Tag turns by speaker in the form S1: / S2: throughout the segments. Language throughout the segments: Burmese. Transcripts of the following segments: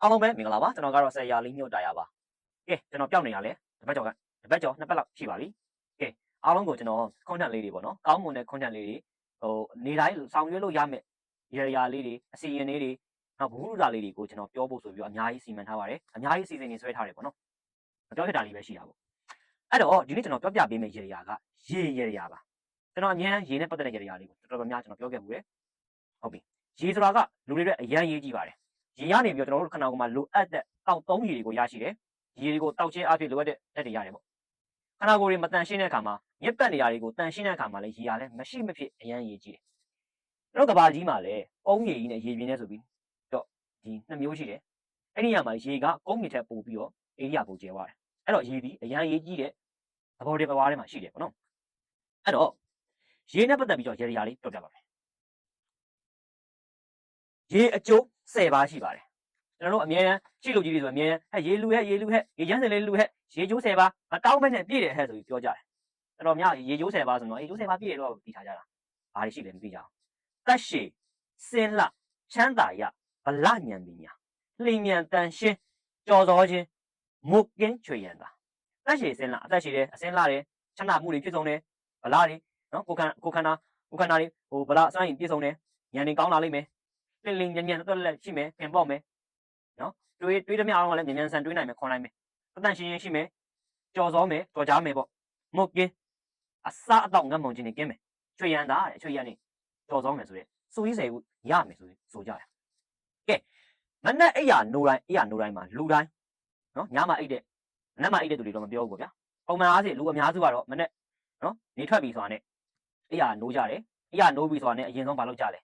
S1: အားလုံးပဲမင်္ဂလာပါကျွန်တော်ကတော့ဆရာလေးညွတ်တာရပါကဲကျွန်တော်ပြောင်းနေတာလေတပတ်ကျော်နှစ်ပတ်လောက်ရှိပါပြီကဲအားလုံးကိုကျွန်တော် content လေးတွေပေါ့နော်ကောင်းမွန်တဲ့ content လေးတွေနေတိုင်းဆောင်ရွက်လို့ရမယ်ရာလေးတွေအစီအရင်လေးတွေနောက်ဘုရုဒ္ဓလေးတွေကိုကျွန်တော်ပြောဖို့ဆိုပြီးတော့အများကြီးစီမံထားပါတယ်အများကြီးစီစဉ်နေဆွဲထားတယ်ပေါ့နော်ပြောဖြစ်တာလေးပဲရှိတာပေါ့အဲ့တော့ဒီနေ့ကျွန်တော်ပြောပြပေးမယ့်ရာကရေရာပါကျွန်တော်အများရေနဲ့ပတ်သက်တဲ့ရာလေးကိုတော်တော်များကျွန်တော်ပြောခဲ့မှုတယ်ဟုတ်ပြီရေဆိုတာကလူတွေရဲ့အရန်ရေးကြည့်ပါတယ်ရေရနေပြီးတော့ကျွန်တော်တို့ခဏကမှလိုအပ်တဲ့တောက်သုံးရေတွေကိုရရှိတယ်ရေတွေကိုတောက်ချင်းအဖြစ်လိုအပ်တဲ့ဓာတ်တွေရတယ်ပေါ့ခဏကိုယ်တွေမတန်ရှင်းတဲ့အခါမှာမြက်ပတ်နေရာတွေကိုတန်ရှင်းတဲ့အခါမှာလည်းရေရလည်းမရှိမဖြစ်အရန်ရေးကြည့်တယ်ကျွန်တော်ကဘာကြီးမှာလည်းကုန်းရေကြီးနဲ့ရေပြင်းနဲ့ဆိုပြီးတော့ဒီနှစ်မျိုးရှိတယ်အဲ့ဒီနေရာမှာရေကကုန်းမြေထက်ပိုပြီးတော့ဧရိယာပိုကျဲသွားတယ်အဲ့တော့ရေဒီအရန်ရေးကြီးတဲ့သဘောတွေပဝါးထဲမှာရှိတယ်ပေါ့နော်အဲ့တော့ရေနဲ့ပတ်သက်ပြီးတော့ရေရာလေးပြောပြပါမယ်ရေအကျိုး10ပါးရှိပါတယ်ကျွန်တော်တို့အများအားရှိလို့ကြီးတွေဆိုအများအားရေလူဟဲ့ရေချမ်းစင်လေးလူဟဲ့ရေကျိုး10ပါးမတောင်းမဲ့နဲ့ပြည့်တယ်ဟဲ့ဆိုပြီးပြောကြတယ်ကျွန်တော်များရေကျိုး10ပါးဆိုတော့ရေကျိုး10ပါးပြည့်တယ်တော့ပြီးထားကြတာဘာတွေရှိလဲမသိကြအောင်တက်ရှည်စင်လှချမ်းသာရဗလညံပညာလျင်မြန်တန်ရှင်းကြော်စောခြင်းမုတ်ကင်းချွေရန်တာတက်ရှည်စင်လှအသက်ရှည်တယ်အစင်းလှတယ်ချမ်းသာမှုတွေပြည့်စုံတယ်ဗလာတွေနော်ကိုခန္ဓာတွေဟိုဗလာအစွမ်းရည်ပြည့်စုံတယ်ဉာဏ်တွေကောင်းလာလိမ့်မယ်လင်းညံတက်လက်ရှိမယ်ပြင်ပေါ့မယ်နော်တွေးသမျှအောင်ကလည်းမြန်ဆန်တွေးနိုင်မယ်ခွန်နိုင်မယ်အတန့်ရှင်းရှိမယ်ကြော်စောမယ်ကြော်ကြားမယ်ပေါ့မုတ်ကင်းအစားအတော့ငတ်မုံခြင်းနေကင်းမယ်ချွေရန်တာတဲ့ချွေရန်နေကြော်စောမယ်ဆိုရဲစူကြီးစေဘူးရမယ်ဆိုကြတယ်ကဲမနဲ့အိယာနိုးတိုင်းမှာလူတိုင်းနော်ညမှာအိတ်တဲ့မနဲ့မှာအိတ်တဲ့သူတွေတော့မပြောဘူးပေါ့ဗျာပုံမှန်အားဖြင့်လူအများစုကတော့မနဲ့နော်နေထွက်ပြီဆိုတာနဲ့အိယာနိုးကြတယ်အိယာနိုးပြီဆိုတာနဲ့အရင်ဆုံးမလုပ်ကြလ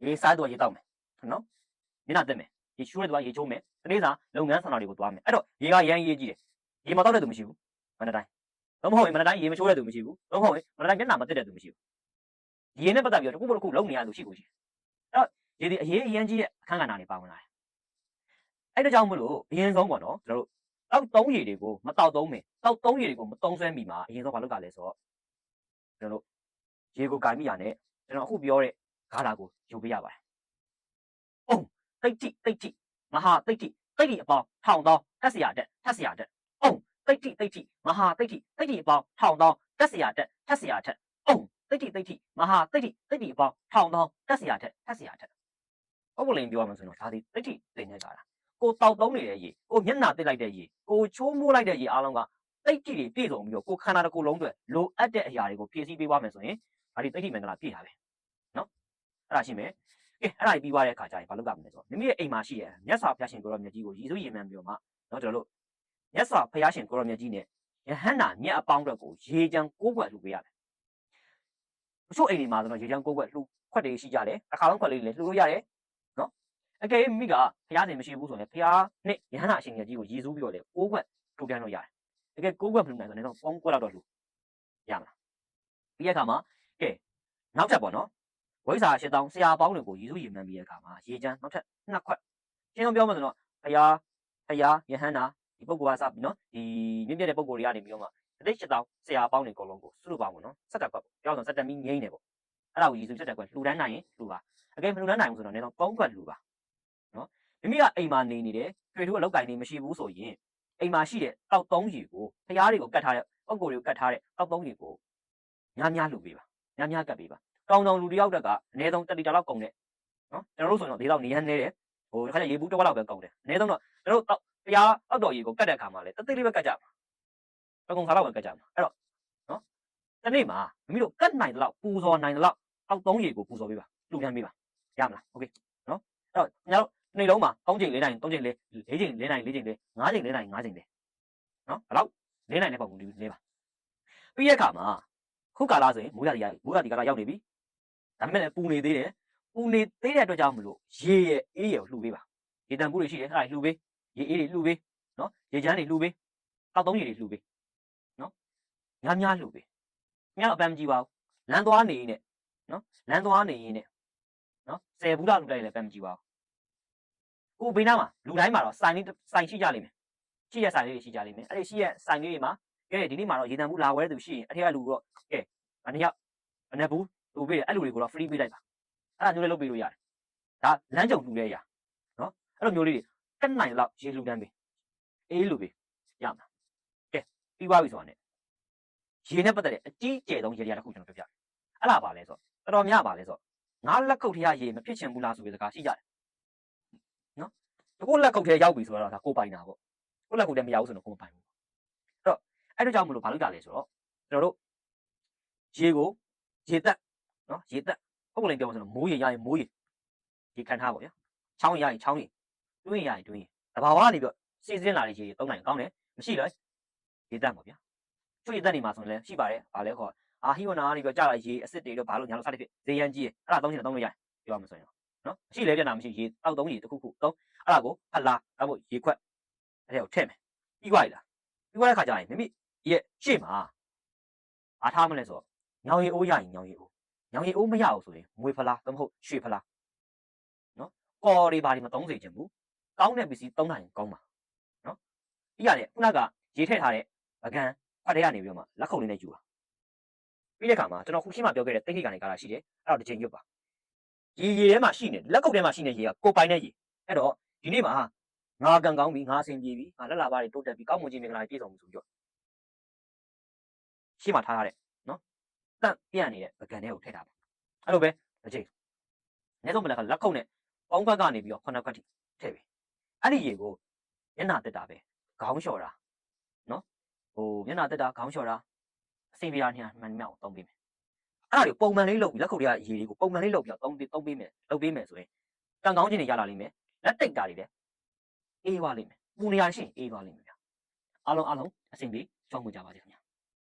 S1: ဲရေစားတော့ရေတောက်မယ်နော်မျက်နှာတက်မယ်ရေချိုးတဲ့သူကရေချိုးမယ်တနေ့စာလုပ်ငန်းဆောင်တာတွေကိုသွားမယ်အဲ့တော့ရေကရမ်းရေးကြည့်တယ်ရေမတောက်တဲ့သူမရှိဘူးမနက်တိုင်းလုံးမဟုတ်ရင်မနက်တိုင်းရေမချိုးတဲ့သူမရှိဘူးလုံးမဟုတ်ရင်မနက်တိုင်းမျက်နှာမတက်တဲ့သူမရှိဘူးရေနဲ့ပတ်သက်ပြီးတော့တစ်ခုလုံးနေရသူရှိကိုရှိအဲ့တော့ရေဒီအရေးအရန်ကြီးတဲ့အခန်းကဏ္ဍတွေပါဝင်လာတယ်အဲ့ဒါကြောင့်မလို့အရင်ဆုံးပေါ့နော်ကျွန်တော်တို့တောက်သုံးရေတွေကိုမတောက်သုံးမယ်တောက်သုံးရေတွေကိုမသုံးဆွဲမိမှာအရင်ဆုံးဘာလုပ်ကြလဲဆိုတော့ကျွန်တော်တို့ရေကိုကြိုင်မိရနဲ့ကျွန်တော်အခုပြောတဲ့ဂါလာကိုယူပေးရပါတယ်။တိတ်တိမဟာတိတ်တိအပေါင်းထောင်သောထက်စရာတက်တိတ်တိမဟာတိတ်တိအပေါင်းထောင်သောတက်စရာတက်တိတ်တိမဟာတိတ်တိအပေါင်းထောင်သောတက်စရာတက်ဟုတ်ကလေးပြောရမှာဆိုတော့ဒါဒီတိတ်တိတင်နေကြတာကိုတောက်သုံးနေတဲ့ရေကိုမျက်နှာတက်လိုက်တဲ့ရေကိုချိုးမိုးလိုက်တဲ့ရေအားလုံးကတိတ်တိတွေပြည့်စုံပြီးတော့ကိုခန္ဓာတစ်ခုလုံးတွေလိုအပ်တဲ့အရာတွေကိုဖြည့်ဆည်းပေးသွားမယ်ဆိုရင်ဒါဒီတိတ်တိမင်္ဂလာပြည့်တာပဲနော်အဲ့ဒါရှိမယ်ကဲအဲ့ဒါပြီးသွားတဲ့အခါကျရင်ဘာလုပ်ရမလဲဆိုတော့မိမိရဲ့အိမ်မှာရှိတဲ့မြတ်စွာဘုရားရှင်ကိုရောမြတ်ကြီးကိုရည်စူးရည်မှန်းပြီးတော့မှနော်ကျွန်တော်တို့မြတ်စွာဘုရားရှင်ကိုရောမြတ်ကြီးနဲ့ယဟန္တာမြတ်အပေါင်းတို့ကိုရေချမ်းကိုးကွယ်လှူပေးရတယ်တချို့အိမ်တွေမှာဆိုတော့ရေချမ်းကိုးကွယ်လှူခွက်တွေရှိကြတယ်တစ်ခါလုံးခွက်လေးလည်းလှူလို့ရတယ်နော်အကယ်၍မိကဘုရားရှင်မရှိဘူးဆိုရင်ဘုရားနဲ့ယဟန္တာအရှင်မြတ်ကြီးကိုရည်စူးပြီးတော့လေကိုးကွယ်လှူပြန်လို့ရတယ်တကယ်ကိုးကွယ်လှူနိုင်ဆိုတော့ပေါင်းကွက်တော့လှူရမလားပြီးတဲ့အခါမှာကဲနောက်ချက်ပေါ့နော်ဝိဇ္ဇာ၈000ဆရာပေါင်းတွေကိုရည်စူးရည်မှန်းပြီးတဲ့အခါမှာရေချမ်းနောက်ထပ်2ခွက်ရှင်းအောင်ပြောမှဆိုတော့ဘုရားယဟန္တာဒီပုဂ္ဂိုလ်ကစပြီးနော်ဒီမြင့်မြတ်တဲ့ပုဂ္ဂိုလ်တွေကနေပြီးတော့မှတိတ်၈000ဆရာပေါင်းတွေအကုန်လုံးကိုစုလို့ပါပေါ့နော်17ခွက်ပေါ့ပြောအောင်ဆို17မီငိမ့်နေပေါ့အဲ့ဒါကိုရည်စူး17ခွက်လှူဒန်းနိုင်ရင်လှူပါအကယ်မလှူဒန်းနိုင်ဘူးဆိုတော့နေတော့3ခွက်လှူပါနော်မိမိကအိမ်မှာနေနေတယ်တွေ့ထူးအလောက်ကင်နေမရှိဘူးဆိုရင်အိမ်မှာရှိတဲ့တောက်သုံးရေကိုဘုရားတွေကိုကတ်ထားတဲ့ပုဂ္ဂိုလ်တွေကိုကတ်ထားတဲ့တောက်သုံးရေကိုများလှူပေးပါများကတ်ပေးပါတောင်လူတယောက်တက်ကအနည်းဆုံး1လီတာလောက်ကုန်တယ်နော်ကျွန်တော်တို့ဆိုတော့ဒီလောက်နေရမ်းနေတယ်ဟိုတစ်ခါကျရေဘူးတစ်ဝက်လောက်ပဲကုန်တယ်အနည်းဆုံးတော့ကျွန်တော်တို့တရားအောက်တော်ရေကိုကတ်တဲ့အခါမှာလေတသိလေးပဲကတ်ကြမှာအကုန်စားလောက်ပဲကတ်ကြမှာအဲ့တော့နော်တနေ့မှာမိမိတို့ကတ်နိုင်တဲ့လောက်ပူဇော်နိုင်တဲ့လောက်အောက်သုံးရေကိုပူဇော်ပေးပါလှူဒန်းပေးပါရမလားโอเคနော်အဲ့တော့ကျွန်တော်တို့နေ့လုံးမှာ3ချိန်4နိုင်3ချိန်4ချိန်4နိုင်4ချိန်4 5ချိန်4နိုင်5ချိန်4နော်ဘယ်လောက်4နိုင်တဲ့ပုံလေးလေးပါပြီးတဲ့အခါမှာခုကာလဆိုရင်မိုးရာသီကာလရောက်နေပြီဒါပေမဲ့လည်းပူနေသေးတယ်ပူနေသေးတဲ့အတွက်ကြောင့်မလို့ရေရဲ့အေးရကိုလှူပေးပါရေတံပိုးတွေရှိတယ်အဲ့ဒါလှူပေးရေအေးတွေလှူပေးနော်ရေချမ်းတွေလှူပေးတောက်သုံးရေတွေလှူပေးနော်များလှူပေးများအပန်းမကြည့်ပါဘူးလမ်းသွားနေရင်နဲ့နော်10ဘူးလောက်လှူလိုက်လည်းအပန်းမကြည့်ပါဘူးကိုဘေးနားမှာလူတိုင်းမှာတော့စိုင်ရှိကြလိမ့်မယ်ရှိရဆိုင်လေးတွေရှိကြလိမ့်မယ်အဲ့ဒီရှိရဆိုင်လေးတွေမှာကဲဒီနေ့မှာတော့ရေတံဘူးလာဝဲသူရှိရင်အထက်ကလူတော့ကဲအနည်းအနက်ဘူးလူပေးတယ်အဲ့လူတွေကိုတော့ free ပေးလိုက်ပါအဲ့ဒါမျိုးလေးလုပ်ပေးလို့ရတယ်ဒါလမ်းကြုံလူလေးရနော်အဲ့လိုမျိုးလေးတွေ တက်နိုင်လောက်ရေလူတန်းပေးအေးလူပေးရမှာကဲပြီးသွားပြီဆိုတာ ਨੇ ရေနဲ့ပတ်သက်တဲ့အကြီးကျယ်ဆုံးရေတရားတစ်ခုကျွန်တော်ပြောပြတယ်အဲ့လားပါလဲဆိုတော့တော်တော်များပါလဲဆိုတော့ငါလက်ခုပ်ထရရေမဖြစ်ချင်ဘူးလားဆိုပြီးစကားရှိကြတယ်နော်ကိုလက်ခုပ်ထဲရောက်ပြီဆိုတော့ဒါကိုပိုင်တာပေါ့ကိုလက်ခုပ်ထဲမရောက်ဘူးဆိုတော့ကိုမပိုင်ဘူးအဲ့တော့အဲ့ဒါကြောင့်မလို့ဘာလုပ်ကြလဲဆိုတော့ကျွန်တော်တို့ရေကိုရေတက်နော်ရေတက်ပုံလိန်ပြောဆိုတော့မိုးရေရရင်မိုးရေဒီခံထားပါဗျာချောင်းရရင်ချောင်းရေတွင်းရရင်တွင်းရေတဘာဝကနေပြီးစီစဉ်လာတဲ့ရေသုံးနိုင်ကောင်းတယ်မရှိလဲရေတက်ပါဗျာကျွေးတက်နေမှာဆိုရင်လည်းရှိပါတယ်ဘာလဲခေါ်အာဟီဝနာကနေပြီးကြာလာရေအစ်စ်တွေတော့ဘာလို့ညာလို့စတဲ့ဖြစ်ဈေးရန်ကြီးအဲ့ဒါသုံးချင်တော့သုံးလို့ရတယ်ပြောရမှာဆိုရင်နော်မရှိလဲပြန်တာမရှိရေတောက်သုံးရေတစ်ခုခုသုံးအဲ့ဒါကိုဖတ်လားအဲ့ဖို့ရေခွက်အဲ့ဒါကိုထည့်မယ်ပြီးသွားပြီလားပြီးသွားတဲ့ခါကျရင်မိမိရဲ့ရှေ့မှာအားထားမလဲဆိုတော့ညောင်ရီအိုးရရင်ညောင်ရီအိုးညောင်ရီအိုးမရဘူးဆိုရင်မွေဖလားသို့မဟုတ်ရွှေဖလားနော်ကော်တွေဘာတွေမသုံးစေချင်ဘူးကောင်းတဲ့ပစ္စည်းသုံးနိုင်ရင်ကောင်းပါနော်ပြီးရတယ်ခုနကရေထည့်ထားတဲ့ပကံခွက်ထဲကနေပြီးတော့မှလက်ခုပ်လေးနဲ့ယူပါပြီးတဲ့အခါမှာကျွန်တော်ခုရှင်းမှပြောခဲ့တဲ့တိတ်ခိတ်ကနေကားတာရှိတယ်အဲ့တော့တစ်ချိန်ရွတ်ပါရေထဲမှာရှိနေလက်ခုပ်ထဲမှာရှိနေရေကကိုပိုင်တဲ့ရေအဲ့တော့ဒီနေ့မှာငါကန်ကောင်းပြီငါအဆင်ပြေပြီငါလက်လာပါတွေတိုးတက်ပြီကောင်းမွန်ခြင်းမင်္ဂလာတွေပြည့်စုံပြီဆိုပြီးတော့ရှင်းမှထားရတဲ့နော်တန့်ပြန့်နေတဲ့ပကံထဲကိုထည့်ထားပါအဲ့လိုပဲတစ်ချိန်အနည်းဆုံးမလည်းလက်ခုပ်နဲ့ပေါင်းဘက်ကနေပြီးတော့ခုနှစ်ခွက်ထိထည့်ပြီအဲ့ဒီရေကိုမျက်နှာတက်တာပဲခေါင်းလျှော်တာနော်ဟိုမျက်နှာတက်တာခေါင်းလျှော်တာအစိမ့်ပြားညာမှန်မြောက်သုံးပေးမယ်အဲ့ဒါတွေပုံမှန်လေးလုပ်ပြီးလက်ခုပ်တွေကရေတွေကိုပုံမှန်လေးလုပ်ပြီးတော့သုံးပေးမယ်လုပ်ပေးမယ်ဆိုရင်ကံကောင်းခြင်းတွေရလာလိမ့်မယ်လက်တိတ်တာတွေလည်းအေးသွားလိမ့်မယ်ပူနေရရှိရင်အေးသွားလိမ့်မယ်ဗျာအားလုံးအဆင်ပြေရှောင်းမှုကြပါစေခင်ဗျာ